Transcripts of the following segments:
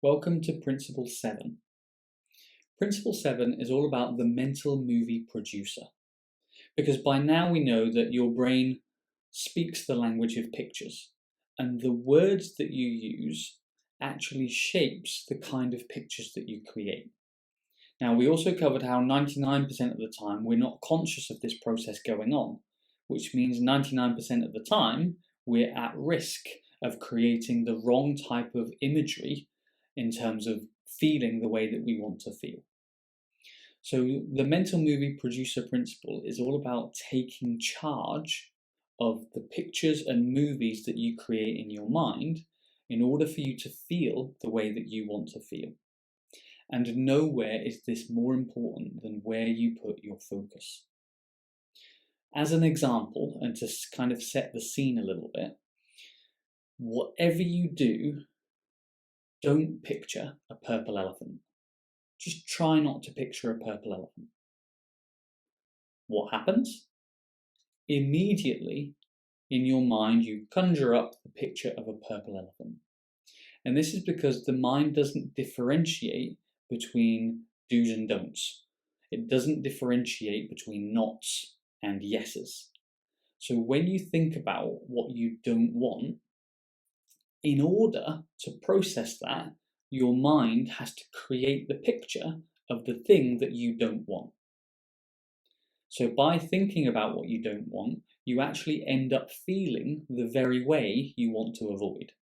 Welcome to Principle 7. Principle 7 is all about the mental movie producer. Because by now we know that your brain speaks the language of pictures, and the words that you use actually shapes the kind of pictures that you create. Now, we also covered how 99% of the time we're not conscious of this process going on, which means 99% of the time we're at risk of creating the wrong type of imagery in terms of feeling the way that we want to feel. So the mental movie producer principle is all about taking charge of the pictures and movies that you create in your mind in order for you to feel the way that you want to feel. And nowhere is this more important than where you put your focus. As an example, and to kind of set the scene a little bit, whatever you do, don't picture a purple elephant. Just try not to picture a purple elephant. What happens? Immediately, in your mind, you conjure up the picture of a purple elephant. And this is because the mind doesn't differentiate between do's and don'ts. It doesn't differentiate between nots and yeses. So when you think about what you don't want, in order to process that, your mind has to create the picture of the thing that you don't want. So by thinking about what you don't want, you actually end up feeling the very way you want to avoid.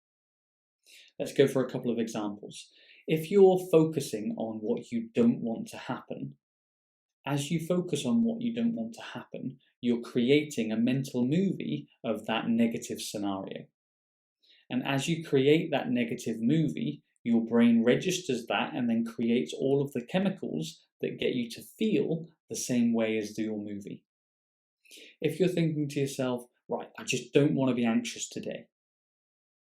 Let's go for a couple of examples. If you're focusing on what you don't want to happen, as you focus on what you don't want to happen, you're creating a mental movie of that negative scenario. And as you create that negative movie, your brain registers that and then creates all of the chemicals that get you to feel the same way as your movie. If you're thinking to yourself, right, I just don't want to be anxious today.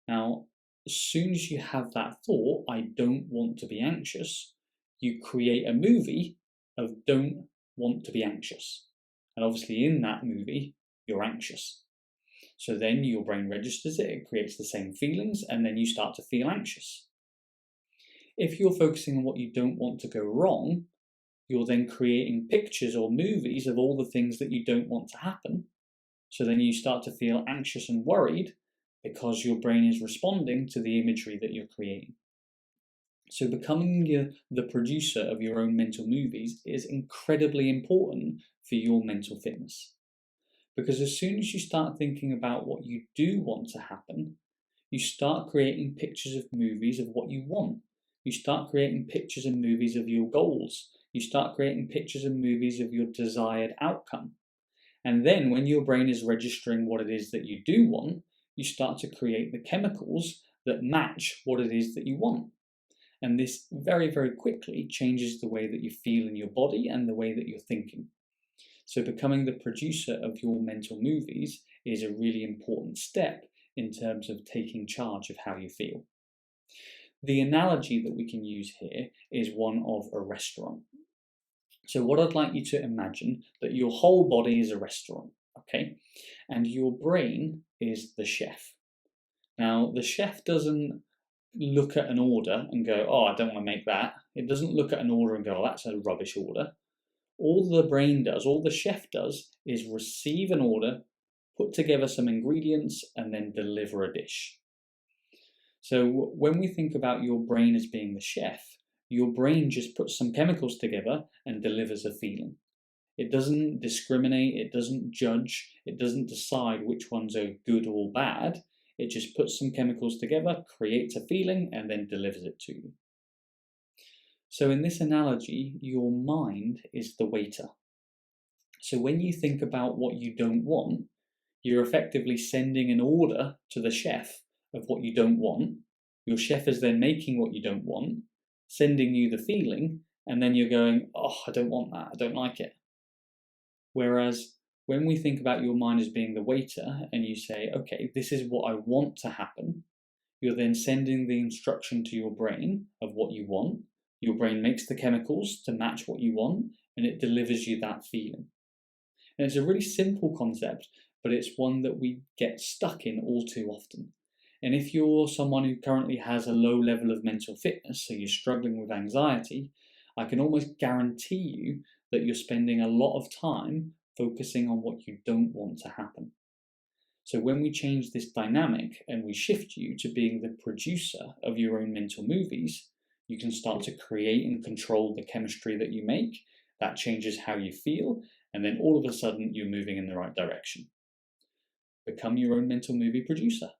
Now, as soon as you have that thought, I don't want to be anxious, you create a movie of don't want to be anxious. And obviously in that movie, you're anxious. So then your brain registers it, it creates the same feelings, and then you start to feel anxious. If you're focusing on what you don't want to go wrong, you're then creating pictures or movies of all the things that you don't want to happen. So then you start to feel anxious and worried because your brain is responding to the imagery that you're creating. So becoming the producer of your own mental movies is incredibly important for your mental fitness. Because as soon as you start thinking about what you do want to happen, you start creating pictures of movies of what you want. You start creating pictures and movies of your goals. You start creating pictures and movies of your desired outcome. And then when your brain is registering what it is that you do want, you start to create the chemicals that match what it is that you want. And this very, very quickly changes the way that you feel in your body and the way that you're thinking. So becoming the producer of your mental movies is a really important step in terms of taking charge of how you feel. The analogy that we can use here is one of a restaurant. So what I'd like you to imagine that your whole body is a restaurant, okay? And your brain is the chef. Now, the chef doesn't look at an order and go, oh, I don't want to make that. It doesn't look at an order and go, oh, that's a rubbish order. All the brain does, all the chef does, is receive an order, put together some ingredients, and then deliver a dish. So when we think about your brain as being the chef, your brain just puts some chemicals together and delivers a feeling. It doesn't discriminate, it doesn't judge, it doesn't decide which ones are good or bad. It just puts some chemicals together, creates a feeling, and then delivers it to you. So in this analogy, your mind is the waiter. So when you think about what you don't want, you're effectively sending an order to the chef of what you don't want. Your chef is then making what you don't want, sending you the feeling, and then you're going, oh, I don't want that, I don't like it. Whereas when we think about your mind as being the waiter and you say, okay, this is what I want to happen, you're then sending the instruction to your brain of what you want. Your brain makes the chemicals to match what you want, and it delivers you that feeling. And it's a really simple concept, but it's one that we get stuck in all too often. And if you're someone who currently has a low level of mental fitness, so you're struggling with anxiety, I can almost guarantee you that you're spending a lot of time focusing on what you don't want to happen. So when we change this dynamic and we shift you to being the producer of your own mental movies, you can start to create and control the chemistry that you make. That changes how you feel, and then all of a sudden you're moving in the right direction. Become your own mental movie producer.